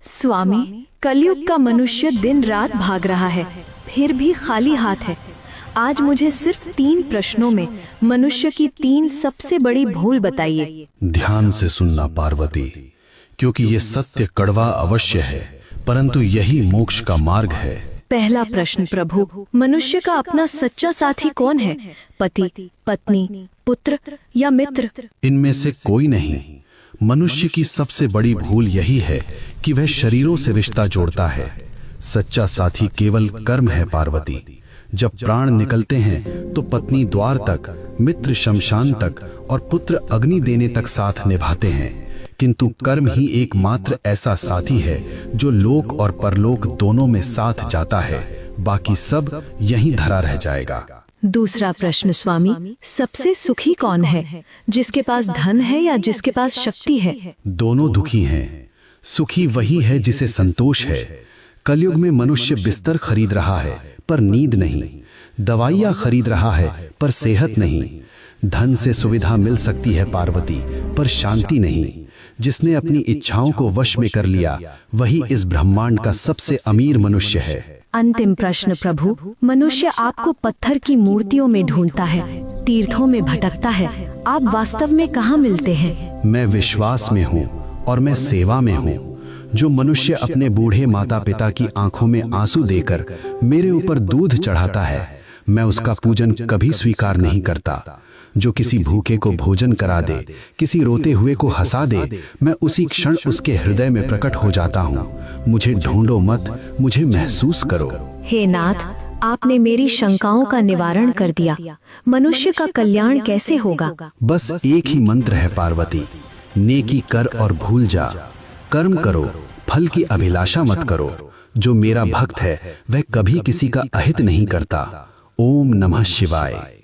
स्वामी, कलयुग का मनुष्य दिन रात भाग रहा है, फिर भी खाली हाथ है। आज मुझे सिर्फ 3 प्रश्नों में मनुष्य की 3 सबसे बड़ी भूल बताइए। ध्यान से सुनना पार्वती, क्योंकि ये सत्य कड़वा अवश्य है, परंतु यही मोक्ष का मार्ग है। पहला प्रश्न प्रभु, मनुष्य का अपना सच्चा साथी कौन है? पति, पत्नी, पुत्र या मित्र? इनमें से कोई नहीं। मनुष्य की सबसे बड़ी भूल यही है कि वह शरीरों से रिश्ता जोड़ता है। सच्चा साथी केवल कर्म है पार्वती। जब प्राण निकलते हैं तो पत्नी द्वार तक, मित्र शमशान तक और पुत्र अग्नि देने तक साथ निभाते हैं, किंतु कर्म ही एकमात्र ऐसा साथी है जो लोक और परलोक दोनों में साथ जाता है। बाकी सब यहीं धरा रह जाएगा। दूसरा प्रश्न स्वामी, सबसे सुखी कौन है? जिसके पास धन है या जिसके पास शक्ति है? दोनों दुखी हैं। सुखी वही है जिसे संतोष है। कलयुग में मनुष्य बिस्तर खरीद रहा है पर नींद नहीं, दवाइयाँ खरीद रहा है पर सेहत नहीं। धन से सुविधा मिल सकती है पार्वती, पर शांति नहीं। जिसने अपनी इच्छाओं को वश में कर लिया वही इस ब्रह्मांड का सबसे अमीर मनुष्य है। अंतिम प्रश्न प्रभु, मनुष्य आपको पत्थर की मूर्तियों में ढूंढता है, तीर्थों में भटकता है, आप वास्तव में कहाँ मिलते हैं? मैं विश्वास में हूँ और मैं सेवा में हूँ। जो मनुष्य अपने बूढ़े माता पिता की आंखों में आंसू देकर मेरे ऊपर दूध चढ़ाता है, मैं उसका पूजन कभी स्वीकार नहीं करता। जो किसी भूखे को भोजन करा दे, किसी रोते हुए को हंसा दे, मैं उसी क्षण उसके हृदय में प्रकट हो जाता हूँ। मुझे ढूंढो मत, मुझे महसूस करो। हे नाथ, आपने मेरी शंकाओं का निवारण कर दिया। मनुष्य का कल्याण कैसे होगा? बस एक ही मंत्र है पार्वती, नेकी कर और भूल जा। कर्म करो, फल की अभिलाषा मत करो। जो मेरा भक्त है वह कभी किसी का अहित नहीं करता। ओम नमः शिवाय।